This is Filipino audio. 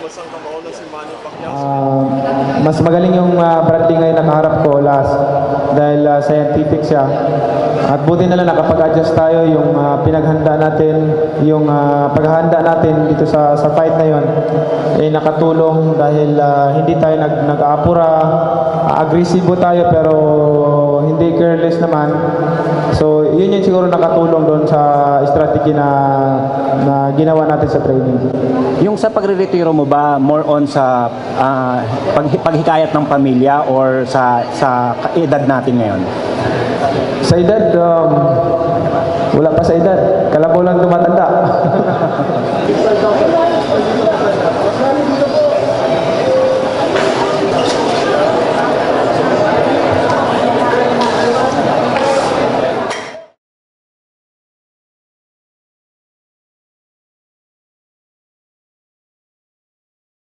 mas ang kamao na si Manny Pacquiao? Mas magaling yung Bradley ngayon nakaharap ko last dahil scientific siya. At buti na lang nakapag-adjust tayo yung pinaghanda natin, yung paghahanda natin dito sa fight na yon nakatulong dahil hindi tayo nag-aapura, agresibo tayo pero hindi careless naman. So yun yung siguro nakatulong doon sa strategy na ginawa natin sa training. Yung sa pagre-retiro mo ba, more on sa paghikayat ng pamilya or sa edad natin ngayon? Sa edad, wala pa sa edad. Kalabaw lang tumatanda.